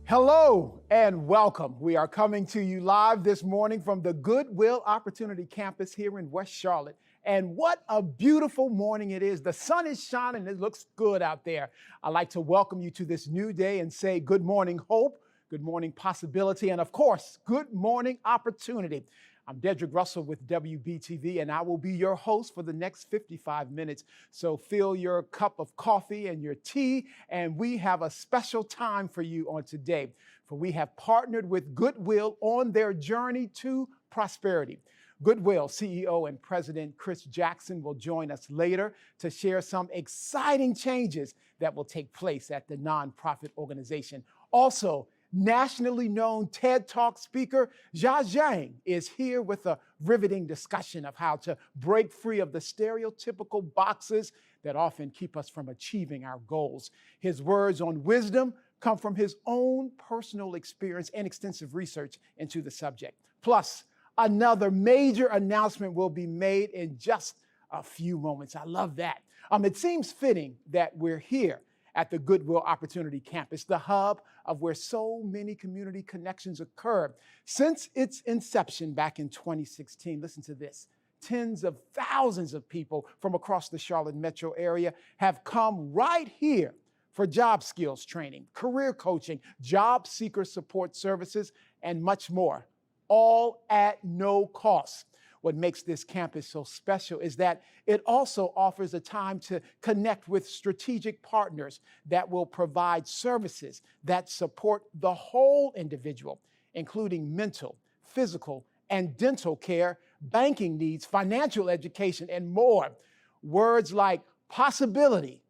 Hello and welcome. We are coming to you live this morning from the Goodwill Opportunity Campus here in West Charlotte. And what a beautiful morning it is. The sun is shining. It looks good out there. I'd like to welcome you to this new day and say good morning, hope, good morning, possibility, and of course, good morning, opportunity. I'm Dedrick Russell with WBTV, and I will be your host for the next 55 minutes. So fill your cup of coffee and your tea, and we have a special time for you on today. For we have partnered with Goodwill on their journey to prosperity. Goodwill CEO and President Chris Jackson will join us later to share some exciting changes that will take place at the nonprofit organization. Also, nationally known TED Talk speaker Jia Zhang is here with a riveting discussion of how to break free of the stereotypical boxes that often keep us from achieving our goals. His words on wisdom come from his own personal experience and extensive research into the subject. Plus, another major announcement will be made in just a few moments. I love that. It seems fitting that we're here at the Goodwill Opportunity Campus, the hub of where so many community connections occur. Since its inception back in 2016, listen to this, tens of thousands of people from across the Charlotte metro area have come right here for job skills training, career coaching, job seeker support services, and much more, all at no cost. What makes this campus so special is that it also offers a time to connect with strategic partners that will provide services that support the whole individual, including mental, physical, and dental care, banking needs, financial education, and more. Words like possibility,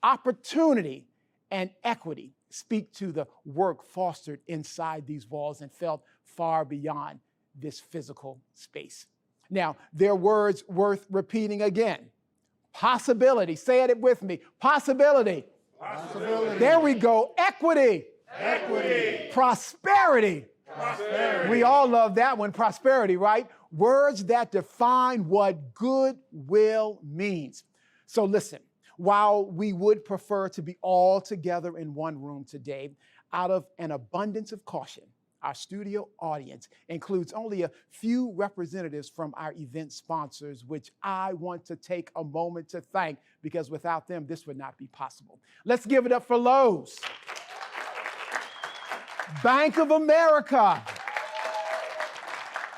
opportunity, and equity speak to the work fostered inside these walls and felt far beyond this physical space. Now, they're words worth repeating again. Possibility, say it with me, possibility. Possibility. There we go, equity. Equity. Prosperity. Prosperity. We all love that one, prosperity, right? Words that define what goodwill means. So listen, while we would prefer to be all together in one room today, out of an abundance of caution, our studio audience includes only a few representatives from our event sponsors, which I want to take a moment to thank, because without them, this would not be possible. Let's give it up for Lowe's, Bank of America,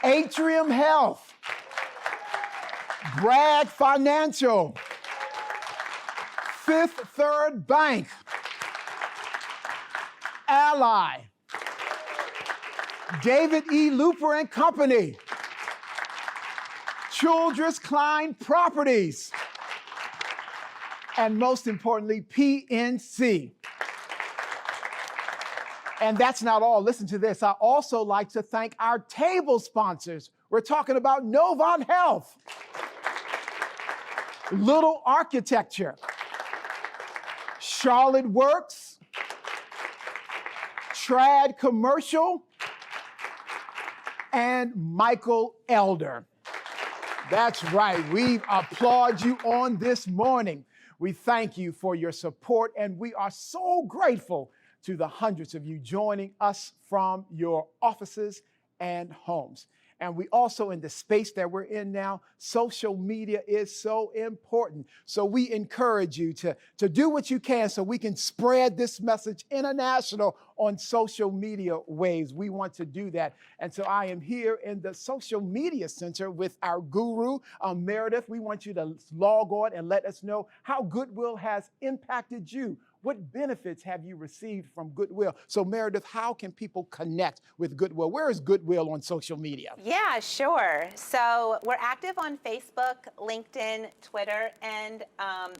Atrium Health, Bragg Financial, Fifth Third Bank, Ally, David E. Looper and Company, Childress Klein Properties, and most importantly, PNC. And that's not all. Listen to this. I also like to thank our table sponsors. We're talking about Novant Health, Little Architecture, Charlotte Works, Trad Commercial, and Michael Elder. That's right, we applaud you on this morning. We thank you for your support, and we are so grateful to the hundreds of you joining us from your offices and homes. And we also, in the space that we're in now, social media is so important. So we encourage you to do what you can so we can spread this message international on social media waves. We want to do that. And so I am here in the social media center with our guru, Meredith. We want you to log on and let us know how Goodwill has impacted you. What benefits have you received from Goodwill? So Meredith, how can people connect with Goodwill? Where is Goodwill on social media? Yeah, sure. So we're active on Facebook, LinkedIn, Twitter, and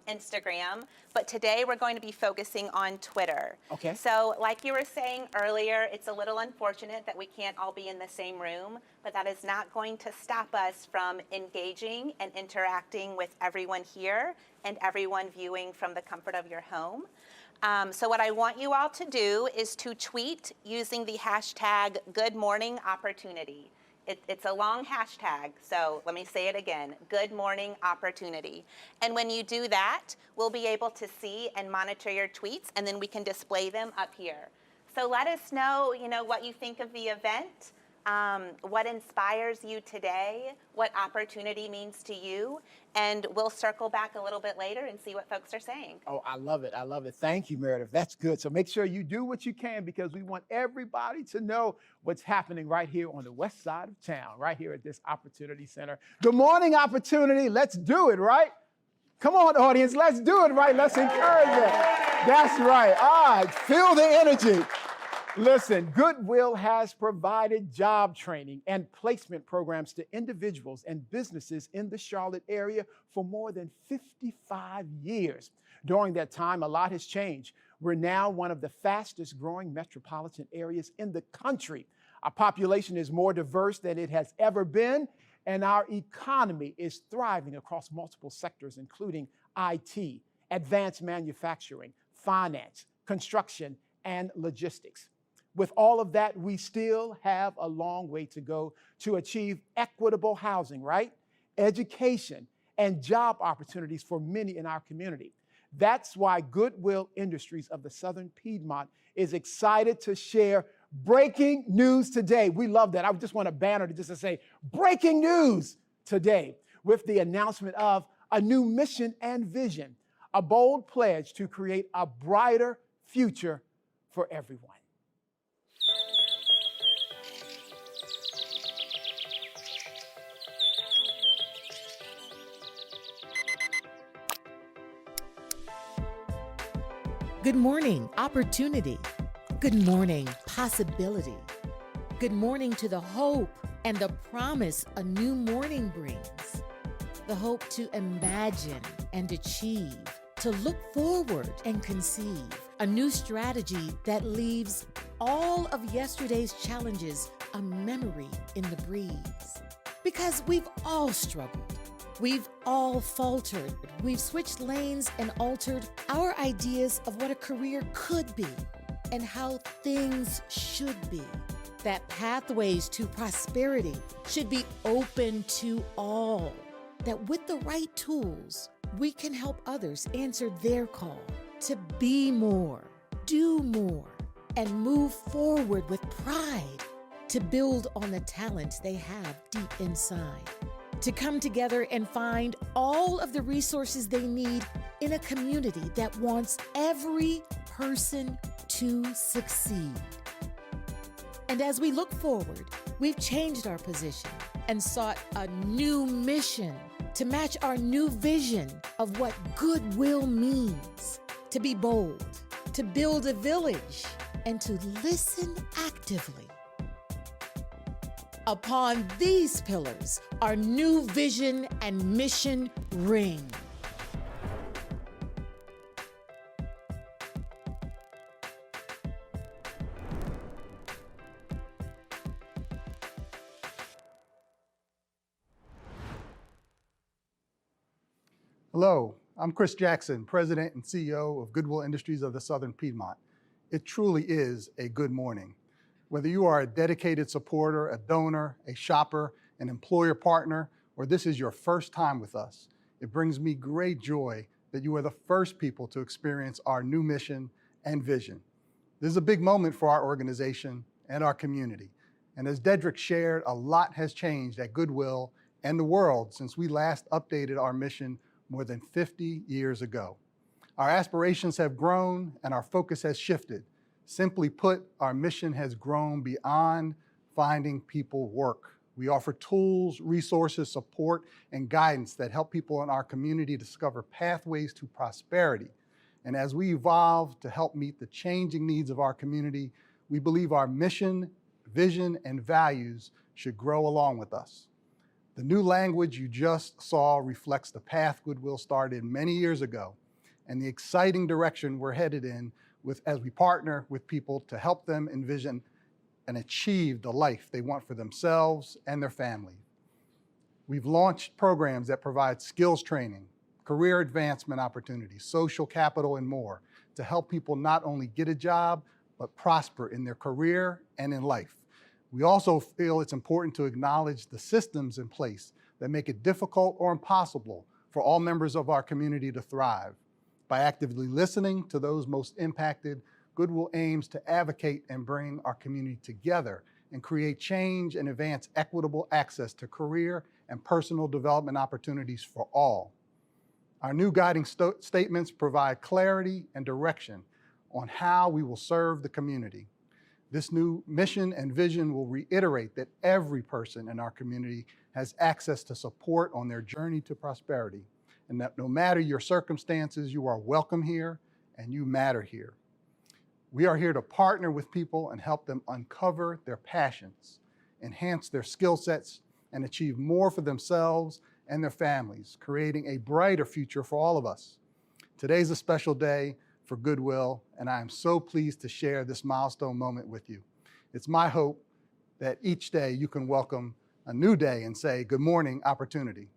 Instagram. But today we're going to be focusing on Twitter. Okay. So like you were saying earlier, it's a little unfortunate that we can't all be in the same room, but that is not going to stop us from engaging and interacting with everyone here and everyone viewing from the comfort of your home. So what I want you all to do is to tweet using the hashtag #GoodMorningOpportunity. It's a long hashtag, so let me say it again, Good Morning Opportunity. And when you do that, we'll be able to see and monitor your tweets, and then we can display them up here. So let us know, what you think of the event, what inspires you today, what opportunity means to you, and we'll circle back a little bit later and see what folks are saying. Oh, I love it. I love it. Thank you, Meredith. That's good. So make sure you do what you can because we want everybody to know what's happening right here on the west side of town, right here at this Opportunity Center. Good morning, Opportunity. Let's do it, right? Come on, audience. Let's do it, right? Let's encourage it. That's right. All right. Feel the energy. Listen, Goodwill has provided job training and placement programs to individuals and businesses in the Charlotte area for more than 55 years. During that time, a lot has changed. We're now one of the fastest growing metropolitan areas in the country. Our population is more diverse than it has ever been, and our economy is thriving across multiple sectors, including IT, advanced manufacturing, finance, construction, and logistics. With all of that, we still have a long way to go to achieve equitable housing, right? Education and job opportunities for many in our community. That's why Goodwill Industries of the Southern Piedmont is excited to share breaking news today. We love that. I just want a banner to say, breaking news today, with the announcement of a new mission and vision, a bold pledge to create a brighter future for everyone. Good morning, opportunity. Good morning, possibility. Good morning to the hope and the promise a new morning brings. The hope to imagine and achieve, to look forward and conceive. A new strategy that leaves all of yesterday's challenges a memory in the breeze. Because we've all struggled. We've all faltered. We've switched lanes and altered our ideas of what a career could be and how things should be. That pathways to prosperity should be open to all. That with the right tools, we can help others answer their call to be more, do more, and move forward with pride to build on the talents they have deep inside. To come together and find all of the resources they need in a community that wants every person to succeed. And as we look forward, we've changed our position and sought a new mission to match our new vision of what goodwill means. To be bold, to build a village, and to listen actively. Upon these pillars, our new vision and mission ring. Hello, I'm Chris Jackson, President and CEO of Goodwill Industries of the Southern Piedmont. It truly is a good morning. Whether you are a dedicated supporter, a donor, a shopper, an employer partner, or this is your first time with us, it brings me great joy that you are the first people to experience our new mission and vision. This is a big moment for our organization and our community. And as Dedrick shared, a lot has changed at Goodwill and the world since we last updated our mission more than 50 years ago. Our aspirations have grown and our focus has shifted. Simply put, our mission has grown beyond finding people work. We offer tools, resources, support, and guidance that help people in our community discover pathways to prosperity. And as we evolve to help meet the changing needs of our community, we believe our mission, vision, and values should grow along with us. The new language you just saw reflects the path Goodwill started many years ago and the exciting direction we're headed in as we partner with people to help them envision and achieve the life they want for themselves and their family. We've launched programs that provide skills training, career advancement opportunities, social capital, and more to help people not only get a job, but prosper in their career and in life. We also feel it's important to acknowledge the systems in place that make it difficult or impossible for all members of our community to thrive. By actively listening to those most impacted, Goodwill aims to advocate and bring our community together and create change and advance equitable access to career and personal development opportunities for all. Our new guiding statements provide clarity and direction on how we will serve the community. This new mission and vision will reiterate that every person in our community has access to support on their journey to prosperity, and that no matter your circumstances, you are welcome here and you matter here. We are here to partner with people and help them uncover their passions, enhance their skill sets, and achieve more for themselves and their families, creating a brighter future for all of us. Today's a special day for Goodwill, and I am so pleased to share this milestone moment with you. It's my hope that each day you can welcome a new day and say, "Good morning, opportunity."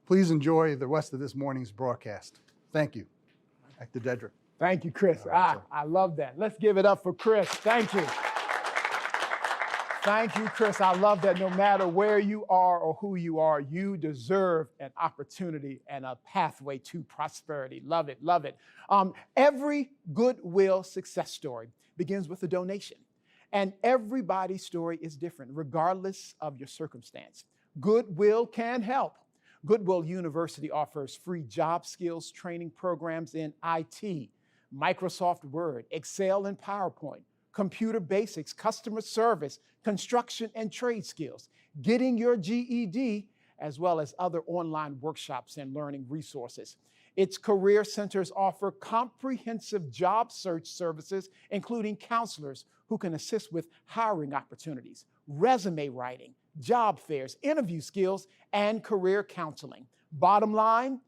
Please enjoy the rest of this morning's broadcast. Thank you. Back to Dedrick. Thank you, Chris. All right, I love that. Let's give it up for Chris. Thank you. Thank you, Chris. I love that no matter where you are or who you are, you deserve an opportunity and a pathway to prosperity. Love it, love it. Every Goodwill success story begins with a donation. And everybody's story is different, regardless of your circumstance. Goodwill can help. Goodwill University offers free job skills training programs in IT, Microsoft Word, Excel and PowerPoint, computer basics, customer service, construction and trade skills, getting your GED, as well as other online workshops and learning resources. Its career centers offer comprehensive job search services, including counselors who can assist with hiring opportunities, resume writing, job fairs, interview skills, and career counseling. Bottom line,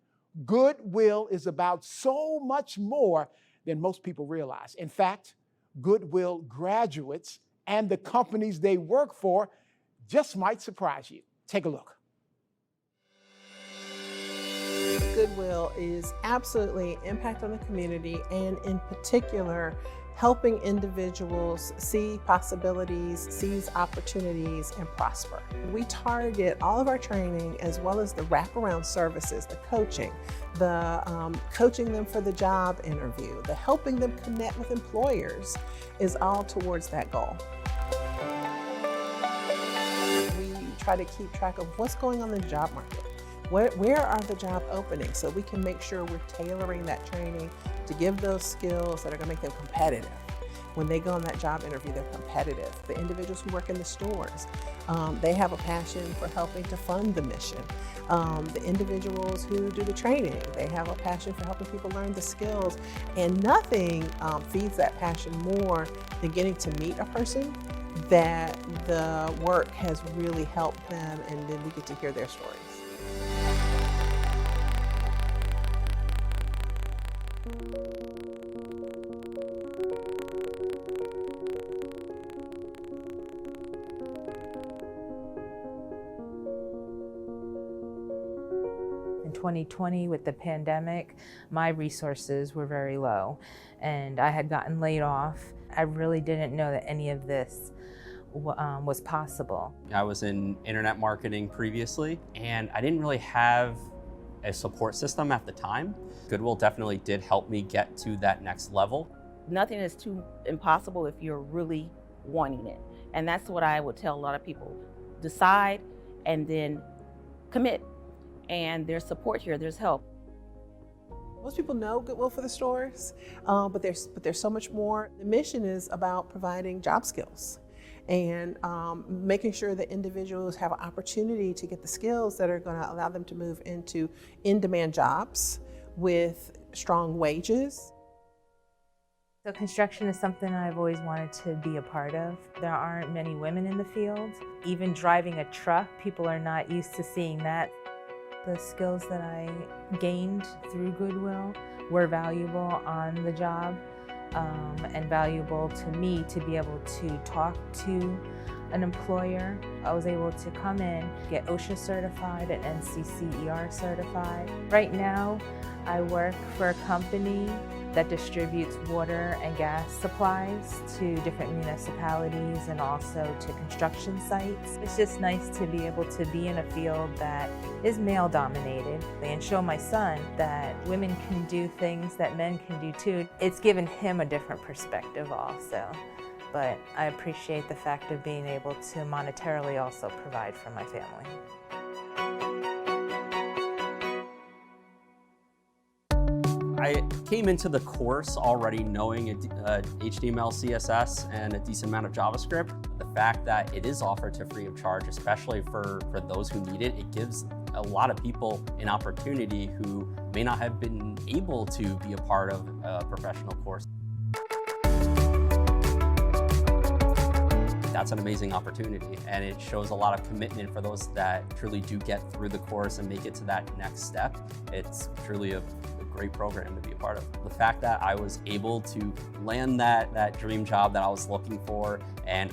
Goodwill is about so much more than most people realize. In fact, Goodwill graduates and the companies they work for just might surprise you. Take a look. Goodwill is absolutely impact on the community, and in particular, helping individuals see possibilities, seize opportunities, and prosper. We target all of our training as well as the wraparound services, the coaching, coaching them for the job interview, the helping them connect with employers is all towards that goal. We try to keep track of what's going on in the job market. Where are the job openings, so we can make sure we're tailoring that training to give those skills that are going to make them competitive. When they go on that job interview, they're competitive. The individuals who work in the stores, they have a passion for helping to fund the mission. The individuals who do the training, they have a passion for helping people learn the skills. And nothing feeds that passion more than getting to meet a person that the work has really helped them, and then we get to hear their stories. In 2020, with the pandemic, my resources were very low, and I had gotten laid off. I really didn't know that any of this was possible. I was in internet marketing previously, and I didn't really have a support system at the time. Goodwill definitely did help me get to that next level. Nothing is too impossible if you're really wanting it. And that's what I would tell a lot of people. Decide and then commit. And there's support here, there's help. Most people know Goodwill for the stores, but there's so much more. The mission is about providing job skills and making sure that individuals have an opportunity to get the skills that are going to allow them to move into in-demand jobs with strong wages. So construction is something I've always wanted to be a part of. There aren't many women in the field. Even driving a truck, people are not used to seeing that. The skills that I gained through Goodwill were valuable on the job and valuable to me to be able to talk to an employer. I was able to come in, get OSHA certified and NCCER certified. Right now, I work for a company that distributes water and gas supplies to different municipalities and also to construction sites. It's just nice to be able to be in a field that is male dominated and show my son that women can do things that men can do too. It's given him a different perspective also, but I appreciate the fact of being able to monetarily also provide for my family. I came into the course already knowing HTML, CSS, and a decent amount of JavaScript. The fact that it is offered to free of charge, especially for those who need it, it gives a lot of people an opportunity who may not have been able to be a part of a professional course. That's an amazing opportunity, and it shows a lot of commitment for those that truly do get through the course and make it to that next step. It's truly a great program to be a part of. The fact that I was able to land that dream job that I was looking for, and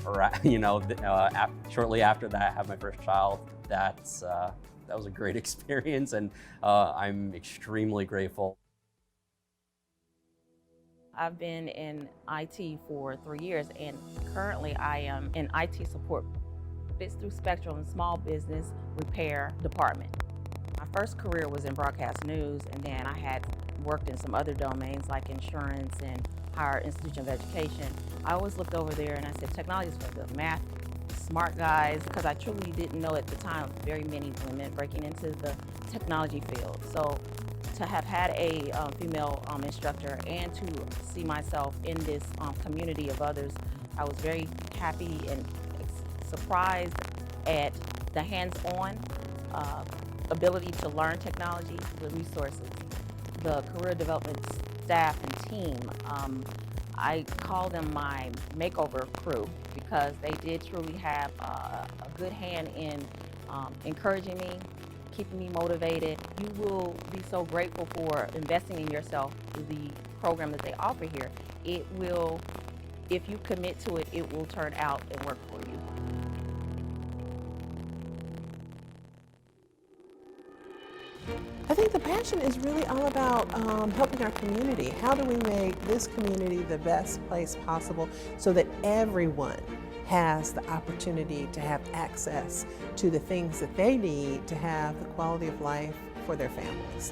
shortly after that, have my first child, that was a great experience, and I'm extremely grateful. I've been in IT for 3 years, and currently I am in IT support. It's through Spectrum Small Business Repair Department. My first career was in broadcast news, and then I had worked in some other domains like insurance and higher institution of education. I always looked over there and I said, technology is for the math, smart guys, because I truly didn't know at the time very many women breaking into the technology field. So to have had a female instructor and to see myself in this community of others, I was very happy and surprised at the hands-on ability to learn technology, the resources, the career development staff and team. I call them my makeover crew because they did truly have a good hand in encouraging me, keeping me motivated. You will be so grateful for investing in yourself through the program that they offer here. It will, if you commit to it, it will turn out and work for you. I think the passion is really all about helping our community. How do we make this community the best place possible so that everyone has the opportunity to have access to the things that they need to have the quality of life for their families?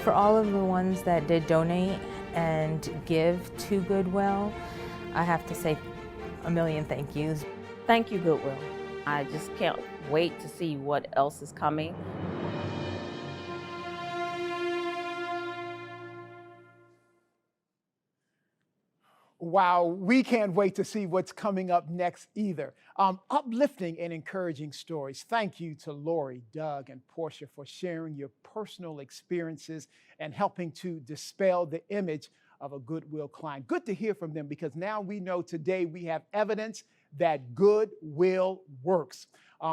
For all of the ones that did donate and give to Goodwill, I have to say a million thank yous. Thank you, Goodwill. I just can't wait to see what else is coming. Wow, we can't wait to see what's coming up next either. Uplifting and encouraging stories. Thank you to Lori, Doug, and Portia for sharing your personal experiences and helping to dispel the image of a Goodwill client. Good to hear from them because now we know today we have evidence that Goodwill works.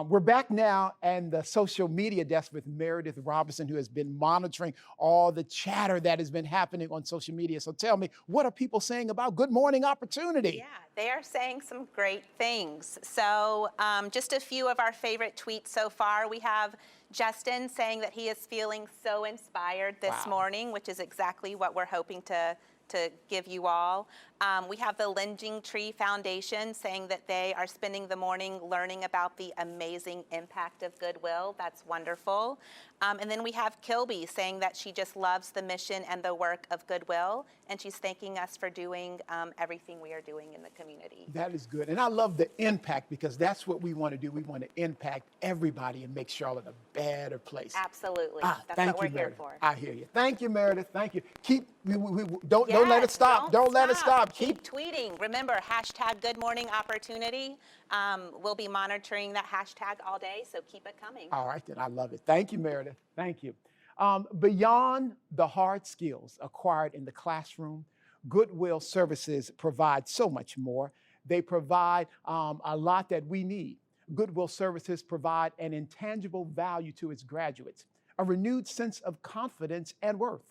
We're back now and the social media desk with Meredith Robinson, who has been monitoring all the chatter that has been happening on social media. So tell me, what are people saying about Good Morning Opportunity? Yeah, they are saying some great things. So just a few of our favorite tweets so far. We have Justin saying that he is feeling so inspired this morning, which is exactly what we're hoping to give you all. We have the Lending Tree Foundation saying that they are spending the morning learning about the amazing impact of Goodwill. That's wonderful. And then we have Kilby saying that she just loves the mission and the work of Goodwill, and she's thanking us for doing everything we are doing in the community. That is good. And I love the impact because that's what we want to do. We want to impact everybody and make Charlotte a better place. Absolutely. That's thank what you, we're here Meredith. for. I hear you. Thank you, Meredith. Thank you. Don't let it stop. Don't let it stop. Keep tweeting. Remember, hashtag Good Morning Opportunity. We'll be monitoring that hashtag all day, so keep it coming. All right, then. I love it. Thank you, Meredith. Thank you. Beyond the hard skills acquired in the classroom, Goodwill services provide so much more. They provide a lot that we need. Goodwill services provide an intangible value to its graduates, a renewed sense of confidence and worth.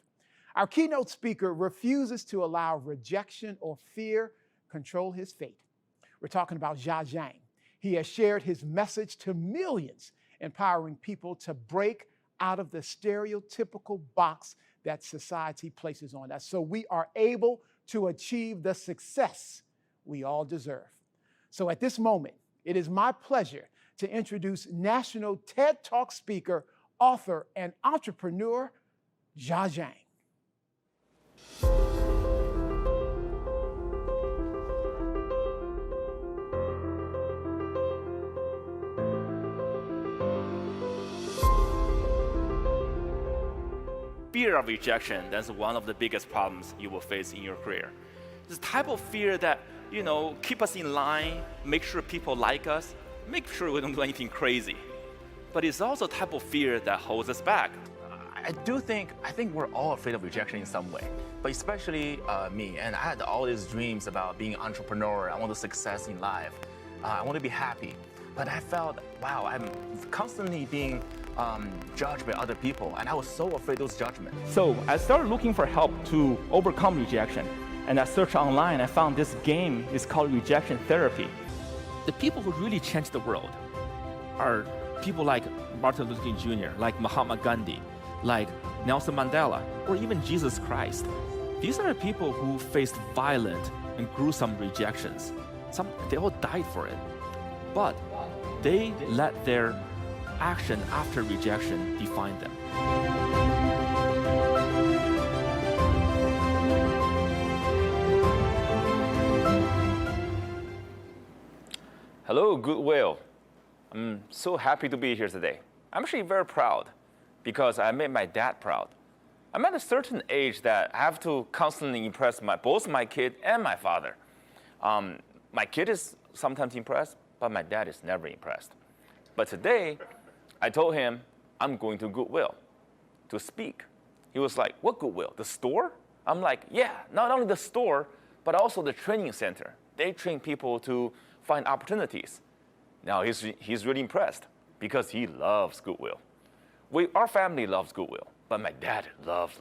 Our keynote speaker refuses to allow rejection or fear control his fate. We're talking about Jia Zhang. He has shared his message to millions, empowering people to break out of the stereotypical box that society places on us so we are able to achieve the success we all deserve. So at this moment, it is my pleasure to introduce national TED Talk speaker, author, and entrepreneur, Jia Zhang. Fear of rejection, that's one of the biggest problems you will face in your career. This type of fear that, keep us in line, make sure people like us, make sure we don't do anything crazy. But it's also a type of fear that holds us back. I think we're all afraid of rejection in some way, but especially me. And I had all these dreams about being an entrepreneur. I want the success in life. I want to be happy. But I felt, wow, I'm constantly being judged by other people, and I was so afraid of those judgments. So I started looking for help to overcome rejection. And I searched online, I found this game is called rejection therapy. The people who really changed the world are people like Martin Luther King Jr., like Mahatma Gandhi, like Nelson Mandela, or even Jesus Christ. These are the people who faced violent and gruesome rejections. They all died for it. But they let their action after rejection define them. Hello, Goodwill. I'm so happy to be here today. I'm actually very proud because I made my dad proud. I'm at a certain age that I have to constantly impress both my kid and my father. My kid is sometimes impressed, but my dad is never impressed. But today, I told him I'm going to Goodwill to speak. He was like, what Goodwill? The store? I'm like, yeah, not only the store, but also the training center. They train people to find opportunities. Now he's really impressed because he loves Goodwill. Our family loves Goodwill, but my dad loves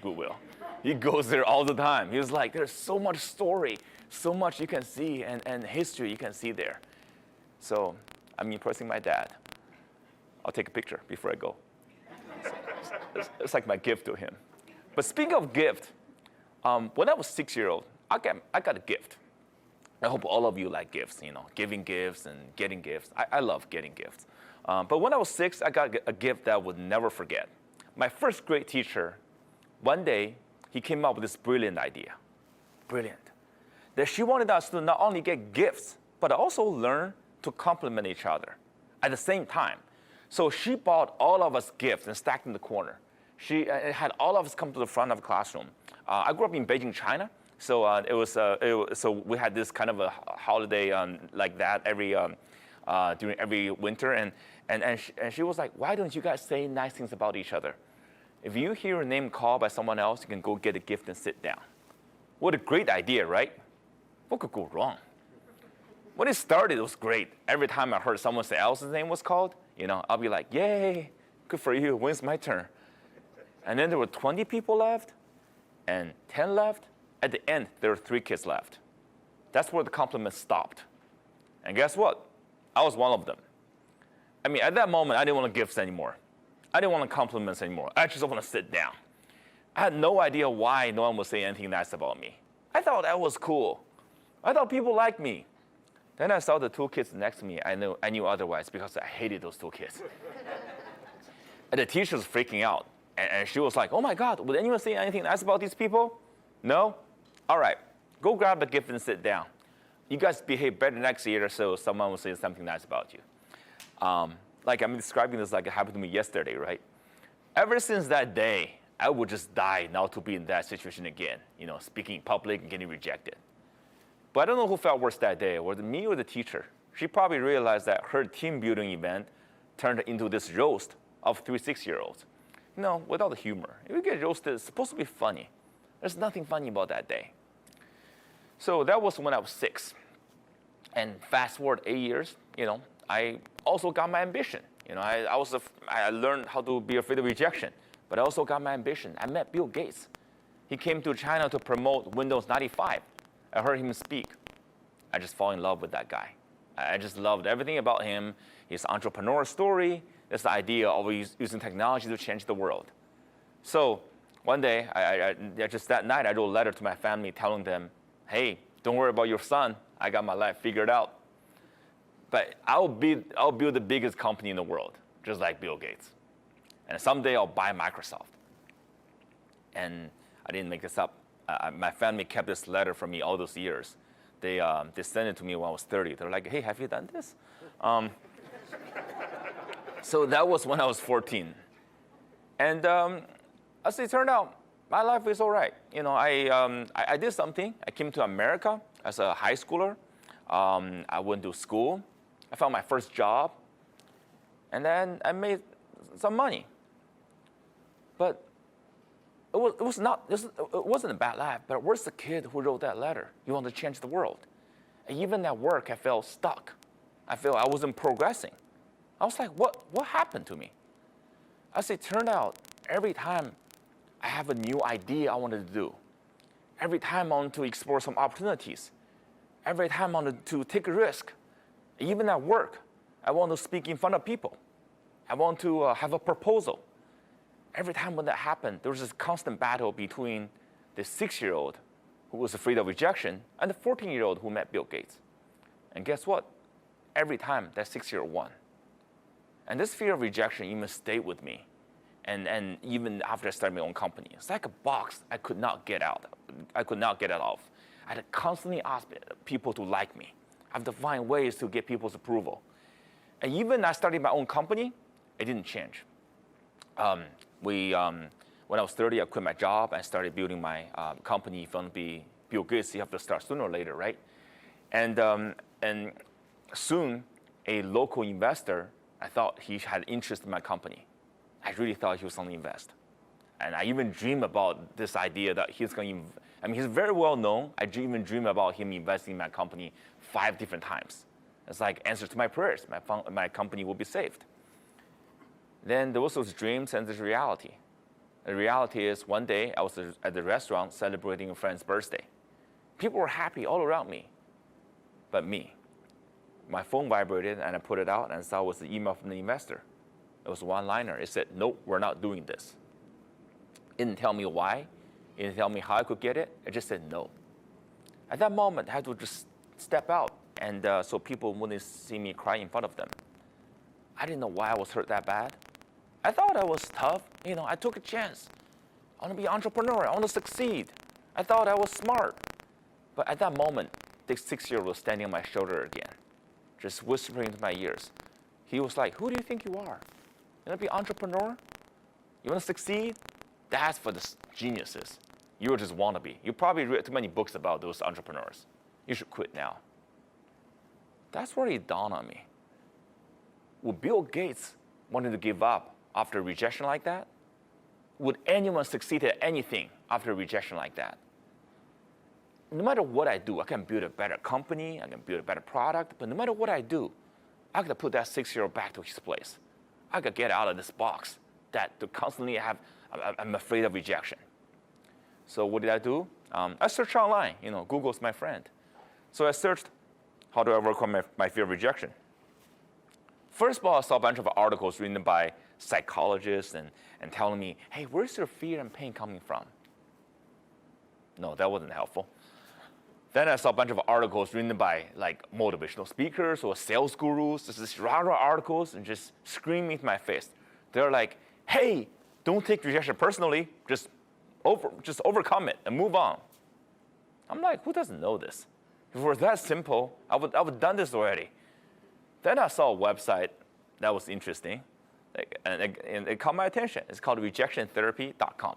Goodwill. He goes there all the time. He's like, there's so much story, so much you can see and history you can see there. So I'm impressing my dad. I'll take a picture before I go. It's like my gift to him. But speaking of gift, when I was 6-year-old, I got a gift. I hope all of you like gifts, giving gifts and getting gifts. I love getting gifts. But when I was 6, I got a gift that I would never forget. My first grade teacher, one day, he came up with this brilliant idea. Brilliant. That she wanted us to not only get gifts, but also learn to compliment each other at the same time. So she bought all of us gifts and stacked in the corner. She had all of us come to the front of the classroom. I grew up in Beijing, China. So so we had this kind of a holiday like that during every winter, and she was like, why don't you guys say nice things about each other? If you hear a name called by someone else, you can go get a gift and sit down. What a great idea, right? What could go wrong? When it started, it was great. Every time I heard someone else's name was called, I'll be like, yay, good for you, when's my turn? And then there were 20 people left, and 10 left. At the end, there were 3 kids left. That's where the compliments stopped. And guess what? I was one of them. I mean, at that moment, I didn't want gifts anymore. I didn't want compliments anymore. I just want to sit down. I had no idea why no one would say anything nice about me. I thought that was cool. I thought people liked me. Then I saw the 2 kids next to me. I knew otherwise because I hated those 2 kids. And the teacher was freaking out. And she was like, oh my God, would anyone say anything nice about these people? No? All right, go grab a gift and sit down. You guys behave better next year, so someone will say something nice about you. Like I'm describing this like it happened to me yesterday, right? Ever since that day, I would just die not to be in that situation again, speaking in public and getting rejected. But I don't know who felt worse that day, was it me or the teacher? She probably realized that her team building event turned into this roast of 3 6-year-olds. Without the humor. If you get roasted, it's supposed to be funny. There's nothing funny about that day. So that was when I was 6. And fast forward 8 years, I also got my ambition. I learned how to be afraid of rejection, but I also got my ambition. I met Bill Gates. He came to China to promote Windows 95. I heard him speak. I just fell in love with that guy. I just loved everything about him, his entrepreneur story, this idea of using technology to change the world. So one day, I just that night, I wrote a letter to my family telling them, hey, don't worry about your son. I got my life figured out. But I'll build the biggest company in the world, just like Bill Gates. And someday I'll buy Microsoft. And I didn't make this up. My family kept this letter from me all those years. They sent it to me when I was 30. They're like, hey, have you done this? So that was when I was 14. And as it turned out, my life is all right. You know, I did something. I came to America as a high schooler. I went to school. I found my first job. And then I made some money. But it wasn't a bad life. But where's the kid who wrote that letter? He wanted to change the world. And even at work, I felt stuck. I felt I wasn't progressing. I was like, what happened to me? As it turned out, every time I have a new idea I wanted to do, every time I want to explore some opportunities, every time I want to take a risk, even at work, I want to speak in front of people. I want to have a proposal. Every time when that happened, there was this constant battle between the 6-year-old who was afraid of rejection and the 14-year-old who met Bill Gates. And guess what? Every time, that 6-year-old won. And this fear of rejection even stayed with me. And even after I started my own company, it's like a box I could not get out. I could not get it off. I had to constantly ask people to like me. I have to find ways to get people's approval. And even I started my own company, it didn't change. When I was 30, I quit my job and started building my company. If you want to be Bill Gates, you have to start sooner or later, right? And soon, a local investor, I thought he had interest in my company. I really thought he was going to invest. And I even dreamed about this idea that he's going to, he's very well known. I even dreamed about him investing in my company 5 different times. It's like answer to my prayers. My company will be saved. Then there was those dreams and this reality. The reality is one day I was at the restaurant celebrating a friend's birthday. People were happy all around me, but me. My phone vibrated and I put it out and saw it was the email from the investor. It was a one-liner. It said, nope, we're not doing this. It didn't tell me why. It didn't tell me how I could get it. It just said no. At that moment, I had to just step out and so people wouldn't see me cry in front of them. I didn't know why I was hurt that bad. I thought I was tough. You know, I took a chance. I want to be an entrepreneur. I want to succeed. I thought I was smart. But at that moment, the 6-year-old was standing on my shoulder again, just whispering into my ears. He was like, who do you think you are? You want to be an entrepreneur? You want to succeed? That's for the geniuses. You just want to be. You probably read too many books about those entrepreneurs. You should quit now. That's where it dawned on me. Would Bill Gates wanted to give up after a rejection like that? Would anyone succeed at anything after a rejection like that? No matter what I do, I can build a better company, I can build a better product, but no matter what I do, I got to put that 6-year-old back to his place. I got to get out of this box that to constantly I'm afraid of rejection. So what did I do? I searched online. You know, Google's my friend. So I searched, how do I overcome my fear of rejection? First of all, I saw a bunch of articles written by psychologists and telling me, hey, where's your fear and pain coming from? No, that wasn't helpful. Then I saw a bunch of articles written by like motivational speakers or sales gurus. This is rah-rah articles and just screaming into my face. They're like, hey, don't take rejection personally. Just overcome it and move on. I'm like, who doesn't know this? If it were that simple, I would have done this already. Then I saw a website that was interesting, and it caught my attention. It's called rejectiontherapy.com.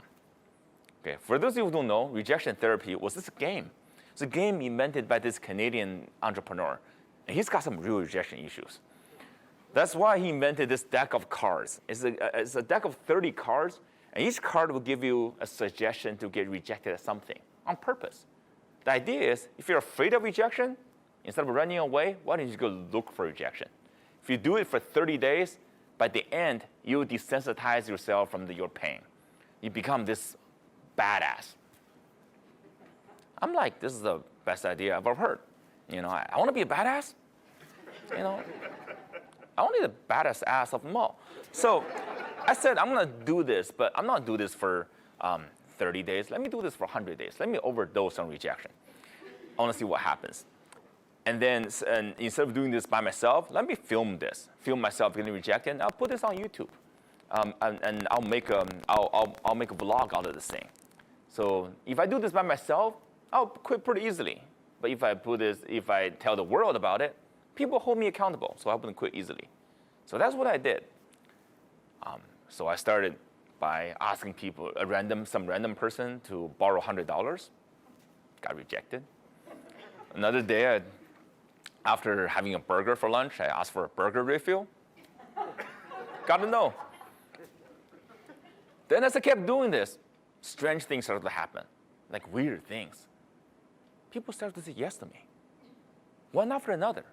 Okay, for those of you who don't know, rejection therapy was this game. It's a game invented by this Canadian entrepreneur, and he's got some real rejection issues. That's why he invented this deck of cards. It's a deck of 30 cards, and each card will give you a suggestion to get rejected at something on purpose. The idea is, if you're afraid of rejection, instead of running away, why don't you go look for rejection? If you do it for 30 days, by the end, you desensitize yourself from your pain. You become this badass. I'm like, this is the best idea I've ever heard. You know, I want to be a badass. You know, I want to be the baddest ass of them all. So I said, I'm going to do this, but I'm not doing this for 30 days. Let me do this for 100 days. Let me overdose on rejection. I want to see what happens. And then instead of doing this by myself, let me film this. Film myself getting rejected, and I'll put this on YouTube. And I'll make a vlog out of this thing. So if I do this by myself, I'll quit pretty easily. But if I tell the world about it, people hold me accountable, so I wouldn't quit easily. So that's what I did. So I started by asking people, some random person to borrow $100. Got rejected. Another day, after having a burger for lunch, I asked for a burger refill. Got a no. Then as I kept doing this, strange things started to happen, like weird things. People started to say yes to me, one after another.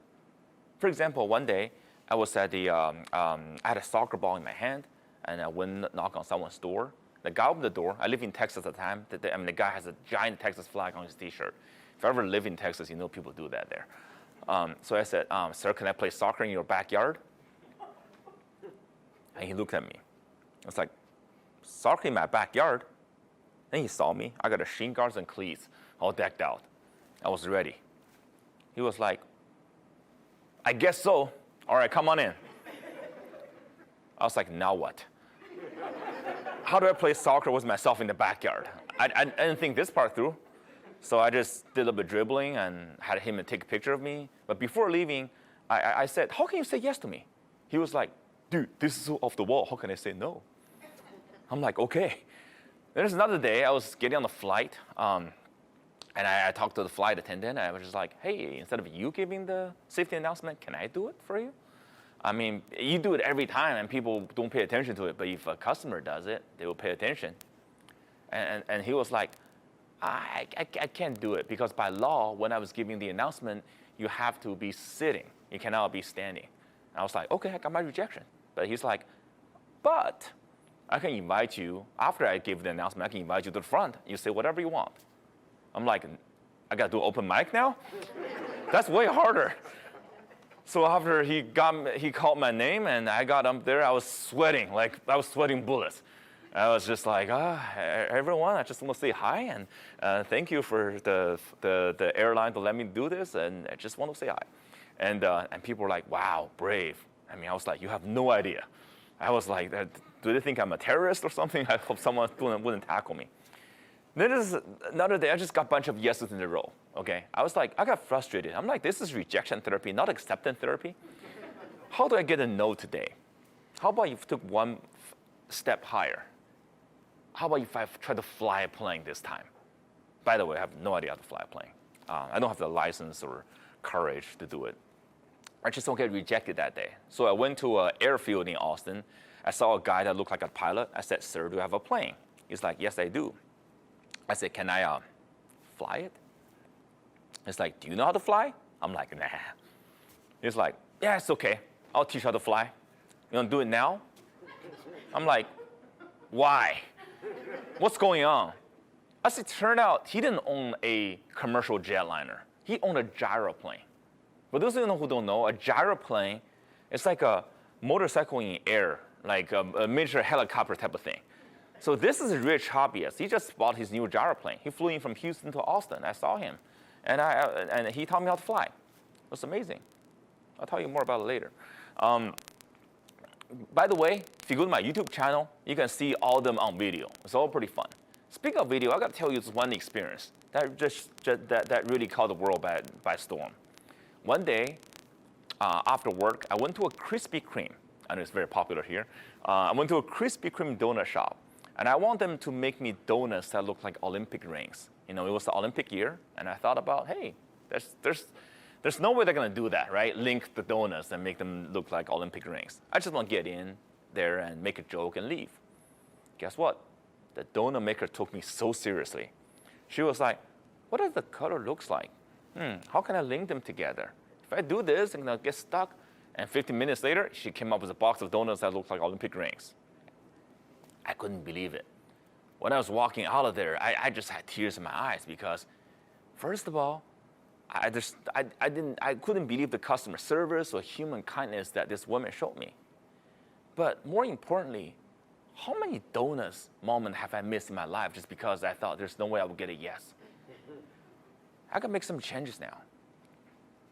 For example, one day, I was at I had a soccer ball in my hand, and I went knock on someone's door. The guy opened the door. I live in Texas at the time. The guy has a giant Texas flag on his T-shirt. If you ever live in Texas, you know people do that there. So I said, sir, can I play soccer in your backyard? And he looked at me. I was like, soccer in my backyard? Then he saw me. I got a shin guards and cleats all decked out. I was ready. He was like, I guess so. All right, come on in. I was like, now what? How do I play soccer with myself in the backyard? I didn't think this part through. So I just did a little bit dribbling and had him take a picture of me. But before leaving, I said, how can you say yes to me? He was like, dude, this is so off the wall. How can I say no? I'm like, okay. There's another day, I was getting on the flight, and I talked to the flight attendant, and I was just like, hey, instead of you giving the safety announcement, can I do it for you? I mean, you do it every time, and people don't pay attention to it, but if a customer does it, they will pay attention. And he was like, I can't do it, because by law, when I was giving the announcement, you have to be sitting. You cannot be standing. And I was like, okay, I got my rejection. But he's like, but I can invite you, after I give the announcement, I can invite you to the front. You say whatever you want. I'm like, I got to do open mic now? That's way harder. So after he called my name and I got up there, I was sweating, like I was sweating bullets. I was just like, everyone, I just want to say hi and thank you for the airline to let me do this, and I just want to say hi. And people were like, wow, brave. I mean, I was like, you have no idea. I was like, do they think I'm a terrorist or something? I hope someone wouldn't tackle me. Then there's another day, I just got a bunch of yeses in a row, okay? I was like, I got frustrated. I'm like, this is rejection therapy, not acceptance therapy. How do I get a no today? How about you took one step higher? How about if I try to fly a plane this time? By the way, I have no idea how to fly a plane. I don't have the license or courage to do it. I just don't get rejected that day. So I went to an airfield in Austin. I saw a guy that looked like a pilot. I said, sir, do you have a plane? He's like, yes, I do. I said, can I fly it? He's like, do you know how to fly? I'm like, nah. He's like, yeah, it's okay. I'll teach you how to fly. You want to do it now? I'm like, why? What's going on? As it turned out, he didn't own a commercial jetliner. He owned a gyroplane. For those of you who don't know, a gyroplane is like a motorcycle in air, like a miniature helicopter type of thing. So this is a rich hobbyist. He just bought his new gyroplane. He flew in from Houston to Austin. I saw him, and he taught me how to fly. It was amazing. I'll tell you more about it later. By the way, if you go to my YouTube channel, you can see all of them on video. It's all pretty fun. Speaking of video, I got to tell you this one experience that really caught the world by storm. One day, after work, I went to a Krispy Kreme. I know it's very popular here. I went to a Krispy Kreme donut shop, and I want them to make me donuts that look like Olympic rings. You know, it was the Olympic year, and I thought about, hey, there's no way they're gonna do that, right? Link the donuts and make them look like Olympic rings. I just want to get in there and make a joke and leave. Guess what? The donut maker took me so seriously. She was like, what does the color looks like? How can I link them together? If I do this, I'm gonna get stuck. And 15 minutes later, she came up with a box of donuts that looked like Olympic rings. I couldn't believe it. When I was walking out of there, I just had tears in my eyes because, first of all, I couldn't believe the customer service or human kindness that this woman showed me. But more importantly, how many donuts moments have I missed in my life just because I thought there's no way I would get a yes? I can make some changes now.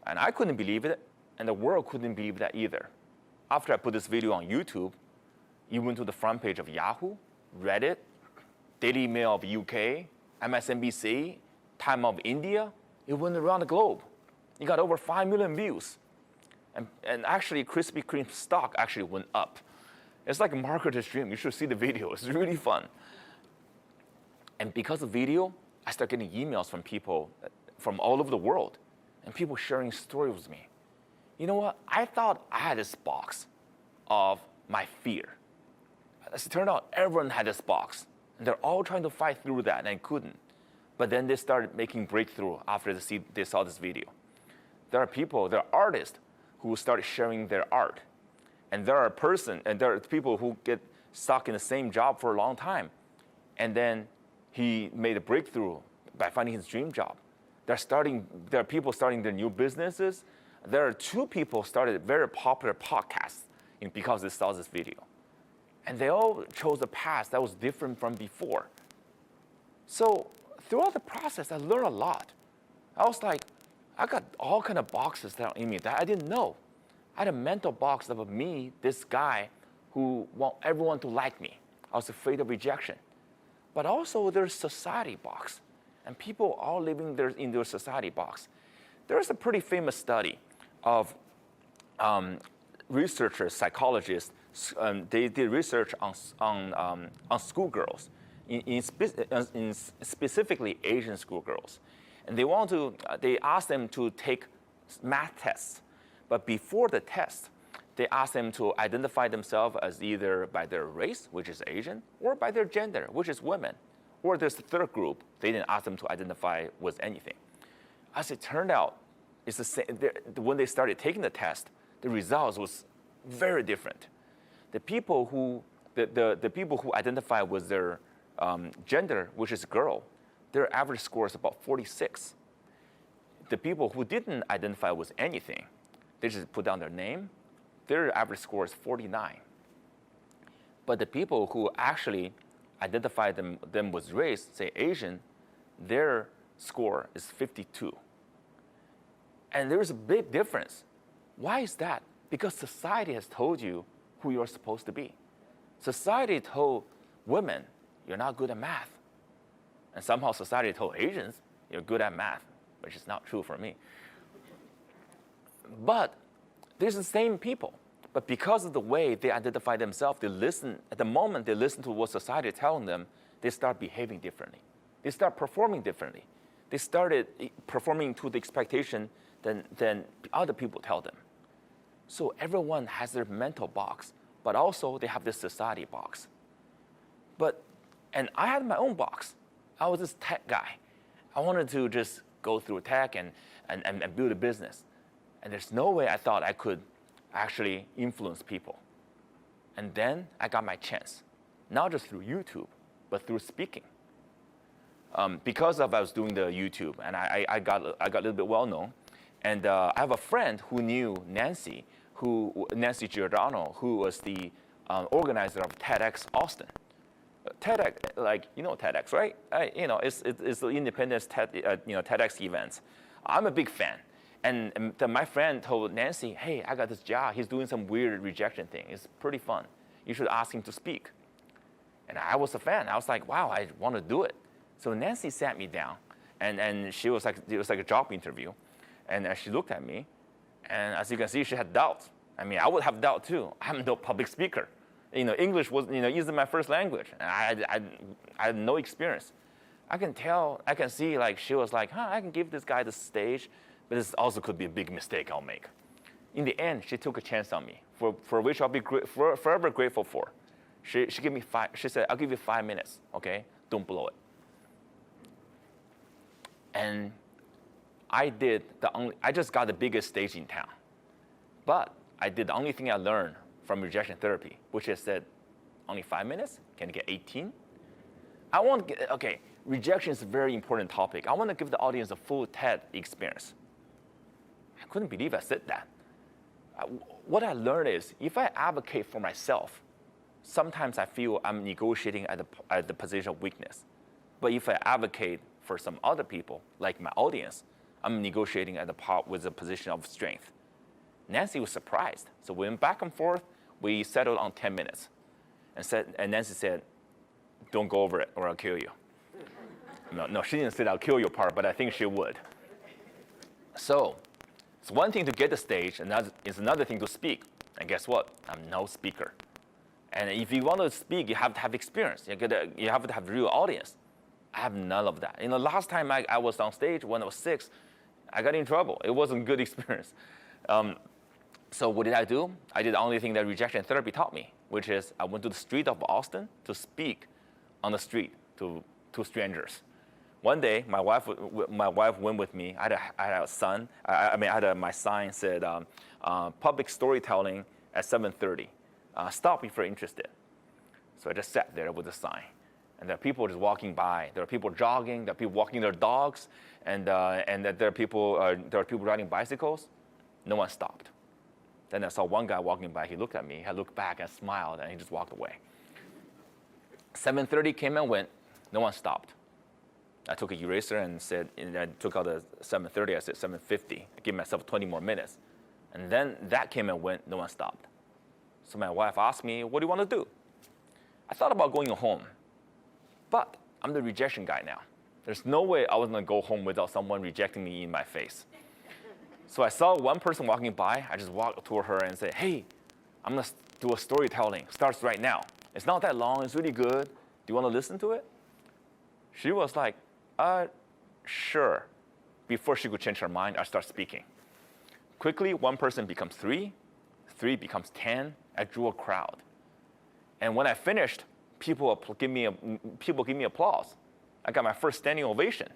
And I couldn't believe it, and the world couldn't believe that either. After I put this video on YouTube, it went to the front page of Yahoo, Reddit, Daily Mail of UK, MSNBC, Time of India. It went around the globe. It got over 5 million views. And actually, Krispy Kreme stock actually went up. It's like a marketer's dream. You should see the video. It's really fun. And because of video, I started getting emails from people from all over the world, and people sharing stories with me. You know what? I thought I had this box of my fear. As it turned out, everyone had this box, and they're all trying to fight through that and couldn't. But then they started making breakthrough after they saw this video. There are artists who started sharing their art. And there are people who get stuck in the same job for a long time. And then he made a breakthrough by finding his dream job. There are people starting their new businesses. There are 2 people started very popular podcasts because they saw this video. And they all chose a path that was different from before. So throughout the process, I learned a lot. I was like, I got all kind of boxes that are in me that I didn't know. I had a mental box of me, this guy who want everyone to like me. I was afraid of rejection. But also there's society box, and people all living there in their society box. There's a pretty famous study of researchers, psychologists. They did research on schoolgirls, in specifically Asian schoolgirls, and they asked them to take math tests. But before the test, they asked them to identify themselves as either by their race, which is Asian, or by their gender, which is women. Or there's the third group, they didn't ask them to identify with anything. As it turned out, it's the same. When they started taking the test, the results was very different. The people who identify with their gender, which is girl, their average score is about 46. The people who didn't identify with anything, they just put down their name, their average score is 49. But the people who actually identify them with race, say Asian, their score is 52. And there's a big difference. Why is that? Because society has told you who you're supposed to be. Society told women, you're not good at math. And somehow society told Asians, you're good at math, which is not true for me. But there's the same people. But because of the way they identify themselves, at the moment they listen to what society is telling them, they start behaving differently. They start performing differently. They started performing to the expectation than other people tell them. So everyone has their mental box, but also they have this society box. And I had my own box. I was this tech guy. I wanted to just go through tech and build a business. And there's no way I thought I could actually influence people. And then I got my chance, not just through YouTube, but through speaking. Because I was doing the YouTube, and I got a little bit well known. And I have a friend who knew Nancy Giordano, who was the organizer of TEDx Austin. TEDx, like, you know TEDx, right? It's the independent TEDx events. I'm a big fan. And my friend told Nancy, hey, I got this job. He's doing some weird rejection thing. It's pretty fun. You should ask him to speak. And I was a fan. I was like, wow, I want to do it. So Nancy sat me down, and it was like a job interview. And she looked at me, and as you can see, she had doubts. I mean, I would have doubt too. I'm no public speaker. English was, isn't my first language, and I had no experience. I can see, like, she was like, I can give this guy the stage, but this also could be a big mistake I'll make. In the end, she took a chance on me, for which I'll be forever grateful for. She gave me she said, I'll give you 5 minutes, okay? Don't blow it. And I just got the biggest stage in town. But I did the only thing I learned from rejection therapy, which is that only 5 minutes? Can you get 18? Rejection is a very important topic. I want to give the audience a full TED experience. I couldn't believe I said that. What I learned is, if I advocate for myself, sometimes I feel I'm negotiating at the position of weakness. But if I advocate for some other people, like my audience, I'm negotiating with a position of strength. Nancy was surprised. So we went back and forth. We settled on 10 minutes. And Nancy said, don't go over it or I'll kill you. No, she didn't say I'll kill you part, but I think she would. So it's one thing to get the stage, and it's another thing to speak. And guess what? I'm no speaker. And if you want to speak, you have to have experience. You have to have real audience. I have none of that. Last time I was on stage when I was 6, I got in trouble. It wasn't a good experience. So what did I do? I did the only thing that rejection therapy taught me, which is I went to the street of Austin to speak on the street to strangers. One day, my wife went with me. I had a son. My sign said, public storytelling at 7:30. Stop if you're interested. So I just sat there with the sign. And there are people just walking by. There are people jogging. There are people walking their dogs. And there are people riding bicycles. No one stopped. Then I saw one guy walking by. He looked at me. I looked back and smiled, and he just walked away. 7:30 came and went. No one stopped. I took an eraser and I took out the 7:30. I said 7:50. I gave myself 20 more minutes. And then that came and went. No one stopped. So my wife asked me, what do you want to do? I thought about going home. But I'm the rejection guy now. There's no way I was going to go home without someone rejecting me in my face. So I saw one person walking by. I just walked toward her and said, hey, I'm going to do a storytelling. Starts right now. It's not that long. It's really good. Do you want to listen to it? She was like, sure. Before she could change her mind, I start speaking. Quickly, one person becomes 3. 3 becomes 10. I drew a crowd. And when I finished, people give me applause. I got my first standing ovation.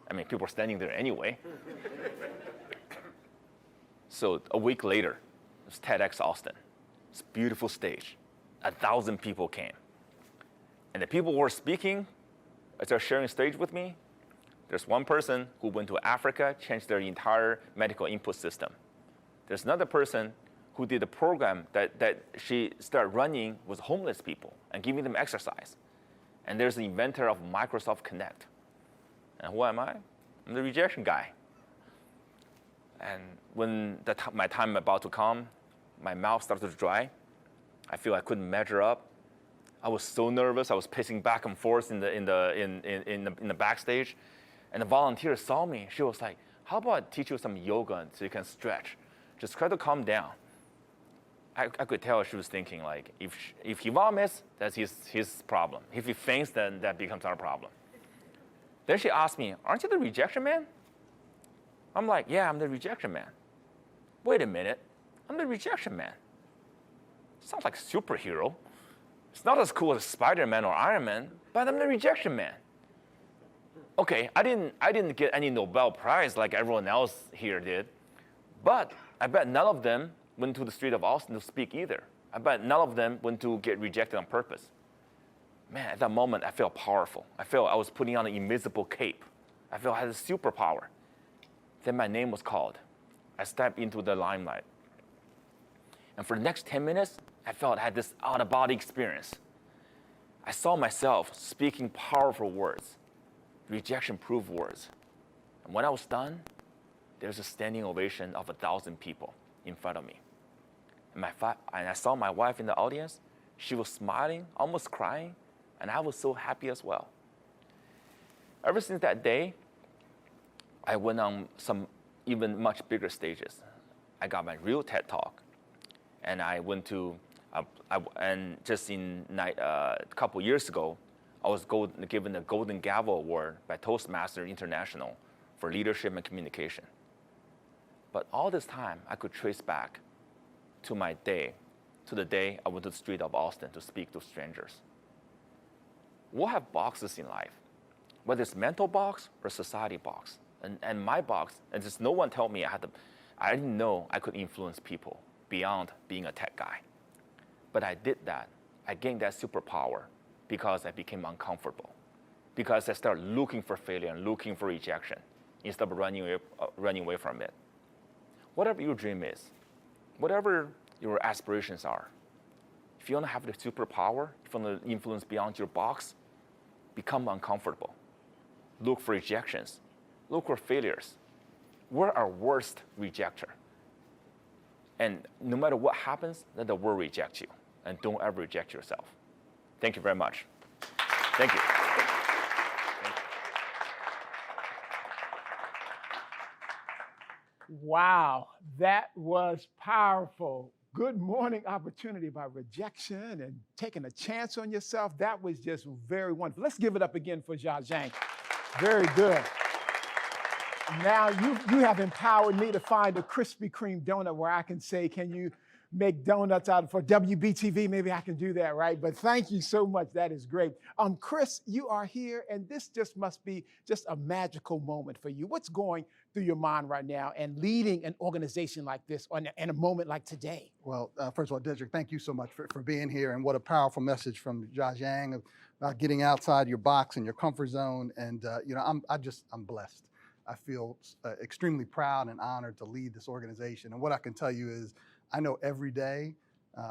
People were standing there anyway. So a week later, it was TEDx Austin. It's a beautiful stage. 1,000 people came. And the people who were speaking, as they're sharing stage with me, there's one person who went to Africa, changed their entire medical input system. There's another person who did a program that she started running with homeless people and giving them exercise. And there's the inventor of Microsoft Connect. And who am I? I'm the rejection guy. And when my time about to come, my mouth started to dry. I feel I couldn't measure up. I was so nervous. I was pacing back and forth in the backstage. And the volunteer saw me. She was like, how about I teach you some yoga so you can stretch? Just try to calm down. I could tell she was thinking, like, if he vomits, that's his problem. If he faints, then that becomes our problem. Then she asked me, aren't you the rejection man? I'm like, yeah, I'm the rejection man. Wait a minute, I'm the rejection man. Sounds like a superhero. It's not as cool as Spider-Man or Iron Man, but I'm the rejection man. Okay, I didn't get any Nobel Prize like everyone else here did, but I bet none of them went to the street of Austin to speak either. I bet none of them went to get rejected on purpose. Man, at that moment, I felt powerful. I felt I was putting on an invisible cape. I felt I had a superpower. Then my name was called. I stepped into the limelight. And for the next 10 minutes, I felt I had this out-of-body experience. I saw myself speaking powerful words, rejection-proof words. And when I was done, there was a standing ovation of 1,000 people in front of me. And I saw my wife in the audience. She was smiling, almost crying, and I was so happy as well. Ever since that day, I went on some even much bigger stages. I got my real TED Talk, and I went to, and just a couple years ago, I was given the Golden Gavel Award by Toastmasters International for leadership and communication. But all this time, I could trace back to the day I went to the street of Austin to speak to strangers. We'll have boxes in life, whether it's mental box or society box. And my box, and just no one told me I didn't know I could influence people beyond being a tech guy. But I did that. I gained that superpower because I became uncomfortable, because I started looking for failure and looking for rejection instead of running away from it. Whatever your dream is, whatever your aspirations are, if you want to have the superpower, if you want to influence beyond your box, become uncomfortable. Look for rejections. Look for failures. We're our worst rejecter. And no matter what happens, let the world reject you. And don't ever reject yourself. Thank you very much. Thank you. Wow, that was powerful. Good morning opportunity about rejection and taking a chance on yourself. That was just very wonderful. Let's give it up again for Jia Zhang. Very good. Now you have empowered me to find a Krispy Kreme donut where I can say, can you make donuts out for WBTV? Maybe I can do that, right? But thank you so much. That is great. Chris, you are here, and this just must be just a magical moment for you. What's going through your mind right now and leading an organization like this in a moment like today? Well, first of all, Dedrick, thank you so much for being here, and what a powerful message from Jia Zhang about getting outside your box and your comfort zone. And I'm blessed. I feel extremely proud and honored to lead this organization. And what I can tell you is, I know every day